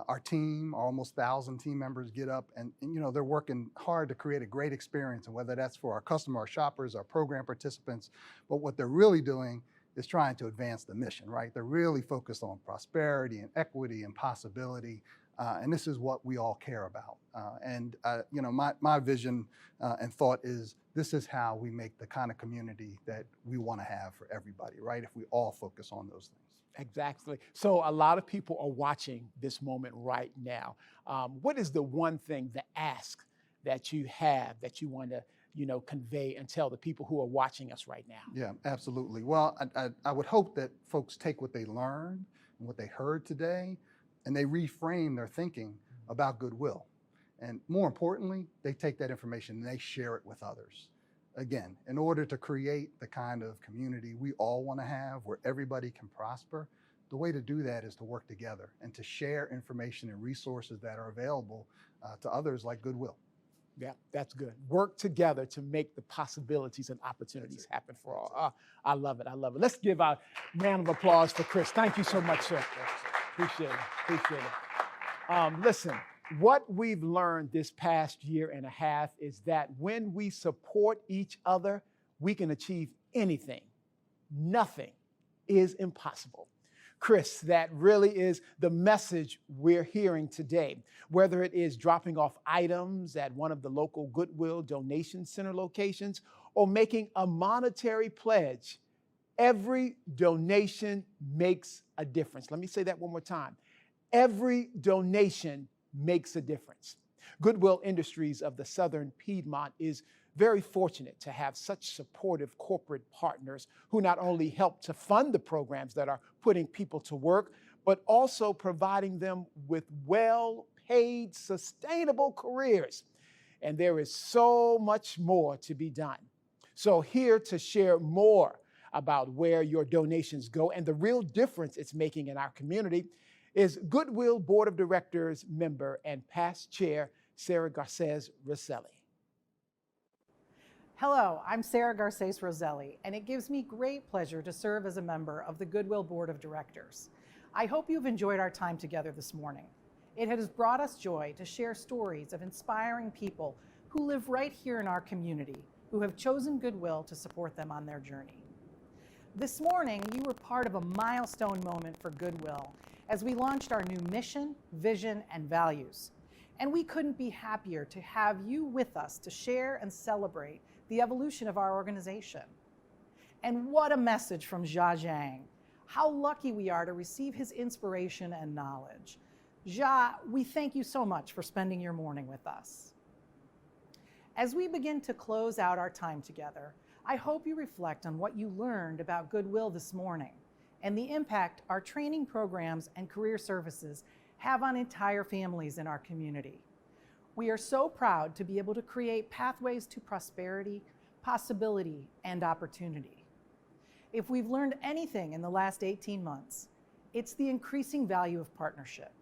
our team, our almost 1,000 team members, get up and they're working hard to create a great experience, and whether that's for our customer, our shoppers, our program participants. But what they're really doing is trying to advance the mission, right? They're really focused on prosperity and equity and possibility. And this is what we all care about. My vision and thought is, this is how we make the kind of community that we want to have for everybody, right? If we all focus on those things. Exactly. So a lot of people are watching this moment right now. What is the one thing, the ask that you have that you want to, convey and tell the people who are watching us right now? Yeah, absolutely. Well, I would hope that folks take what they learned and what they heard today, and they reframe their thinking about Goodwill. And more importantly, they take that information and they share it with others. Again, in order to create the kind of community we all want to have where everybody can prosper, the way to do that is to work together and to share information and resources that are available to others like Goodwill. Yeah, that's good. Work together to make the possibilities and opportunities happen for all. I love it. I love it. Let's give a round of applause for Chris. Thank you so much, sir. Appreciate it. Listen, what we've learned this past year and a half is that when we support each other, we can achieve anything. Nothing is impossible. Chris, that really is the message we're hearing today. Whether it is dropping off items at one of the local Goodwill donation center locations or making a monetary pledge, every donation makes a difference. Let me say that one more time. Every donation makes a difference. Goodwill Industries of the Southern Piedmont is very fortunate to have such supportive corporate partners who not only help to fund the programs that are putting people to work, but also providing them with well-paid, sustainable careers. And there is so much more to be done. So here to share more about where your donations go and the real difference it's making in our community is Goodwill Board of Directors member and past chair, Sarah Garces Rosselli. Hello, I'm Sarah Garces Rosselli, and it gives me great pleasure to serve as a member of the Goodwill Board of Directors. I hope you've enjoyed our time together this morning. It has brought us joy to share stories of inspiring people who live right here in our community, who have chosen Goodwill to support them on their journey. This morning, you were part of a milestone moment for Goodwill as we launched our new mission, vision, and values. And we couldn't be happier to have you with us to share and celebrate the evolution of our organization. And what a message from Jia Zhang. How lucky we are to receive his inspiration and knowledge. Jia, we thank you so much for spending your morning with us. As we begin to close out our time together, I hope you reflect on what you learned about Goodwill this morning and the impact our training programs and career services have on entire families in our community. We are so proud to be able to create pathways to prosperity, possibility, and opportunity. If we've learned anything in the last 18 months, it's the increasing value of partnership.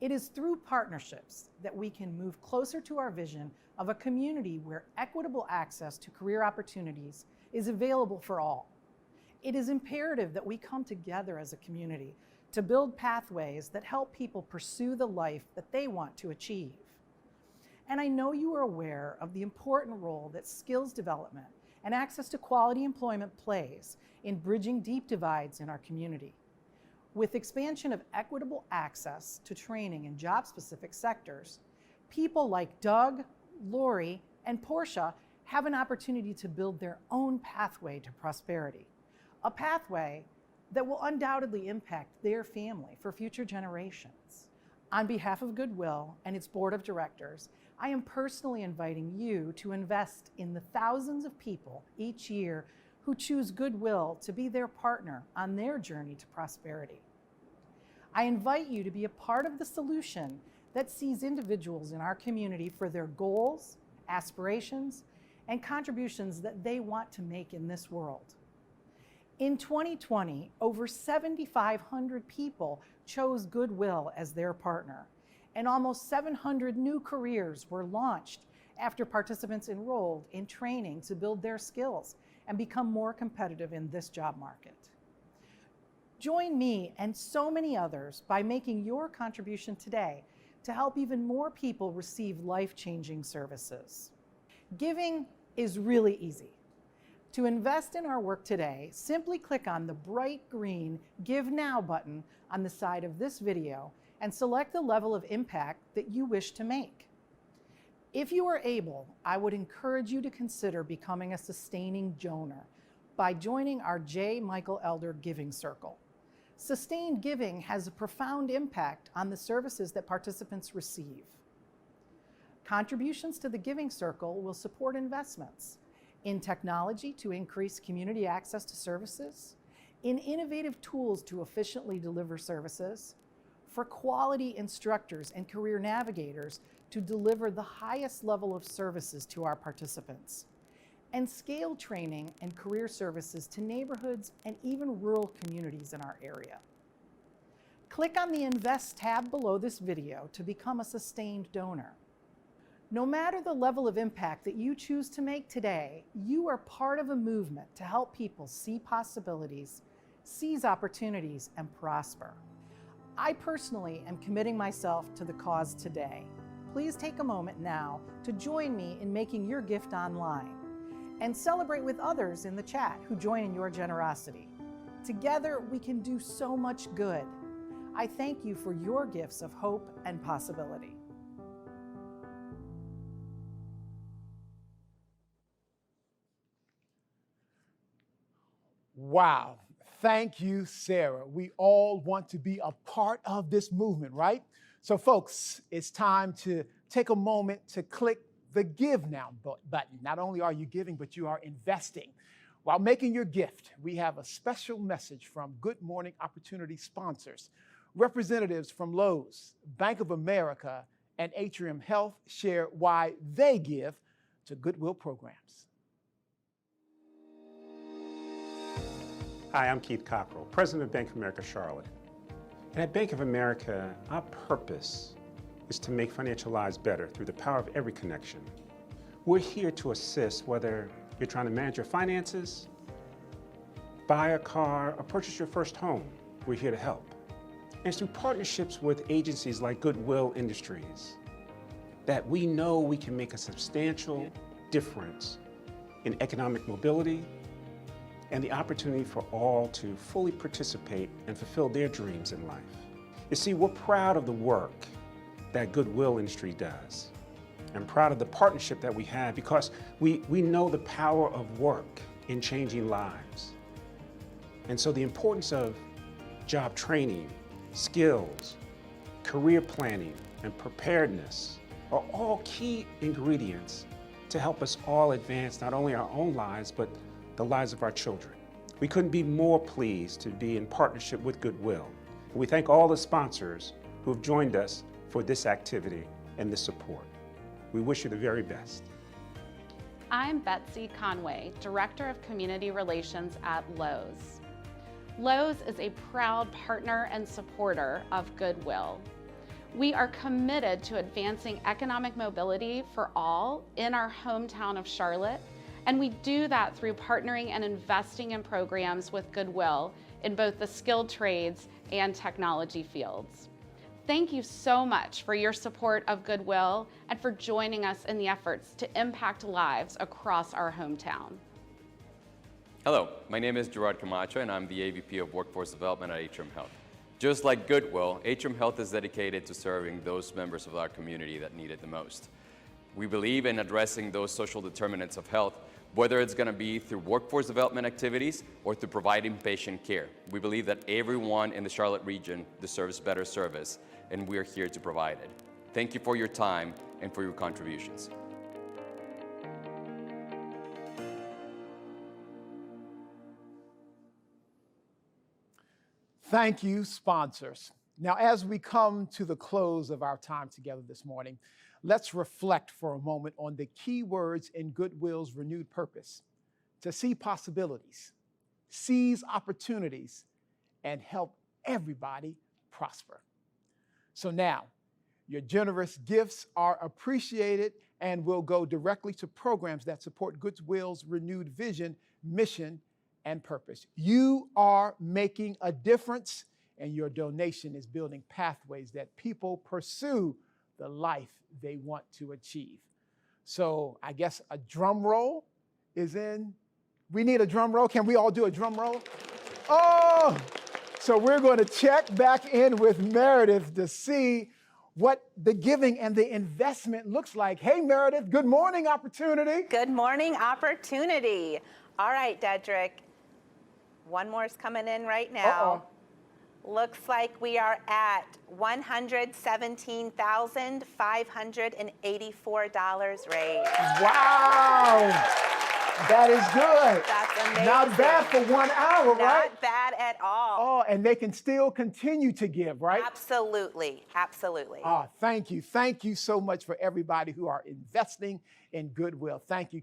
It is through partnerships that we can move closer to our vision of a community where equitable access to career opportunities is available for all. It is imperative that we come together as a community to build pathways that help people pursue the life that they want to achieve. And I know you are aware of the important role that skills development and access to quality employment plays in bridging deep divides in our community. With expansion of equitable access to training in job-specific sectors, people like Doug, Lori, and Portia have an opportunity to build their own pathway to prosperity, a pathway that will undoubtedly impact their family for future generations. On behalf of Goodwill and its board of directors, I am personally inviting you to invest in the thousands of people each year who choose Goodwill to be their partner on their journey to prosperity. I invite you to be a part of the solution that sees individuals in our community for their goals, aspirations, and contributions that they want to make in this world. In 2020, over 7,500 people chose Goodwill as their partner, and almost 700 new careers were launched after participants enrolled in training to build their skills and become more competitive in this job market. Join me and so many others by making your contribution today to help even more people receive life-changing services. Giving is really easy. To invest in our work today, simply click on the bright green Give Now button on the side of this video and select the level of impact that you wish to make. If you are able, I would encourage you to consider becoming a sustaining donor by joining our J. Michael Elder Giving Circle. Sustained giving has a profound impact on the services that participants receive. Contributions to the Giving Circle will support investments in technology to increase community access to services, in innovative tools to efficiently deliver services, for quality instructors and career navigators to deliver the highest level of services to our participants, and scale training and career services to neighborhoods and even rural communities in our area. Click on the Invest tab below this video to become a sustained donor. No matter the level of impact that you choose to make today, you are part of a movement to help people see possibilities, seize opportunities, and prosper. I personally am committing myself to the cause today. Please take a moment now to join me in making your gift online and celebrate with others in the chat who join in your generosity. Together, we can do so much good. I thank you for your gifts of hope and possibility. Wow. Thank you, Sarah. We all want to be a part of this movement, right? So folks, it's time to take a moment to click the Give Now button. Not only are you giving, but you are investing. While making your gift, we have a special message from Good Morning Opportunity sponsors. Representatives from Lowe's, Bank of America, and Atrium Health share why they give to Goodwill programs. Hi, I'm Keith Cockrell, President of Bank of America Charlotte. And at Bank of America, our purpose is to make financial lives better through the power of every connection. We're here to assist whether you're trying to manage your finances, buy a car, or purchase your first home. We're here to help. And it's through partnerships with agencies like Goodwill Industries that we know we can make a substantial difference in economic mobility and the opportunity for all to fully participate and fulfill their dreams in life. You see, we're proud of the work that Goodwill Industry does. I'm proud of the partnership that we have because we know the power of work in changing lives. And so the importance of job training, skills, career planning, and preparedness are all key ingredients to help us all advance not only our own lives, but the lives of our children. We couldn't be more pleased to be in partnership with Goodwill. And we thank all the sponsors who have joined us for this activity and this support. We wish you the very best. I'm Betsy Conway, Director of Community Relations at Lowe's. Lowe's is a proud partner and supporter of Goodwill. We are committed to advancing economic mobility for all in our hometown of Charlotte, and we do that through partnering and investing in programs with Goodwill in both the skilled trades and technology fields. Thank you so much for your support of Goodwill and for joining us in the efforts to impact lives across our hometown. Hello, my name is Gerard Camacho and I'm the AVP of Workforce Development at Atrium Health. Just like Goodwill, Atrium Health is dedicated to serving those members of our community that need it the most. We believe in addressing those social determinants of health, whether it's going to be through workforce development activities or through providing patient care. We believe that everyone in the Charlotte region deserves better service, and we're here to provide it. Thank you for your time and for your contributions. Thank you, sponsors. Now, as we come to the close of our time together this morning, let's reflect for a moment on the key words in Goodwill's renewed purpose: to see possibilities, seize opportunities, and help everybody prosper. So now, your generous gifts are appreciated and will go directly to programs that support Goodwill's renewed vision, mission, and purpose. You are making a difference, and your donation is building pathways that people pursue the life they want to achieve. So I guess a drum roll is in. We need a drum roll. Can we all do a drum roll? Oh, so we're going to check back in with Meredith to see what the giving and the investment looks like. Hey, Meredith, good morning, Opportunity. Good morning, Opportunity. All right, Dedrick. One more is coming in right now. Looks like we are at $117,584 raised. Wow, that is good. That's amazing. Not bad for 1 hour, right? Not bad at all. Oh, and they can still continue to give, right? Absolutely, absolutely. Oh, thank you. Thank you so much for everybody who are investing in Goodwill. Thank you.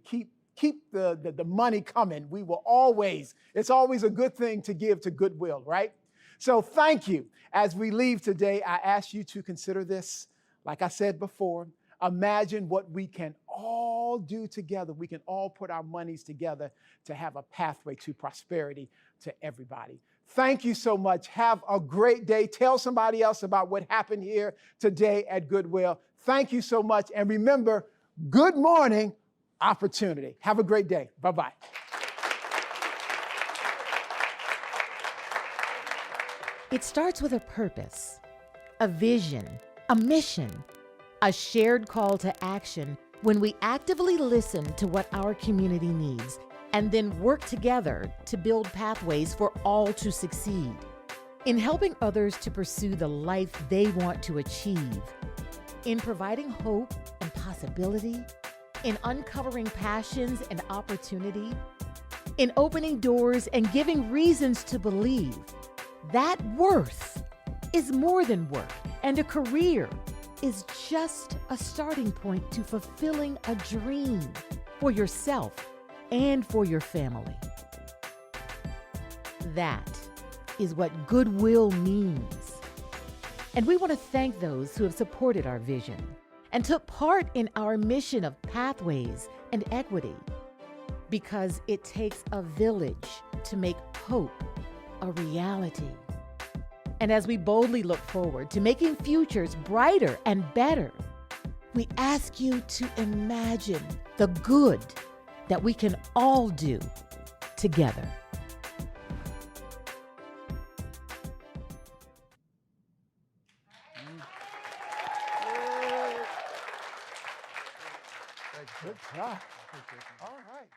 Keep the money coming. We will always, it's always a good thing to give to Goodwill, right? So thank you. As we leave today, I ask you to consider this. Like I said before, imagine what we can all do together. We can all put our monies together to have a pathway to prosperity to everybody. Thank you so much. Have a great day. Tell somebody else about what happened here today at Goodwill. Thank you so much. And remember, good morning, Opportunity. Have a great day. Bye-bye. It starts with a purpose, a vision, a mission, a shared call to action when we actively listen to what our community needs and then work together to build pathways for all to succeed. In helping others to pursue the life they want to achieve, in providing hope and possibility, in uncovering passions and opportunity, in opening doors and giving reasons to believe, that worth is more than work, and a career is just a starting point to fulfilling a dream for yourself and for your family. That is what Goodwill means. And we want to thank those who have supported our vision and took part in our mission of pathways and equity, because it takes a village to make hope a reality. And as we boldly look forward to making futures brighter and better, we ask you to imagine the good that we can all do together. Good job. All right.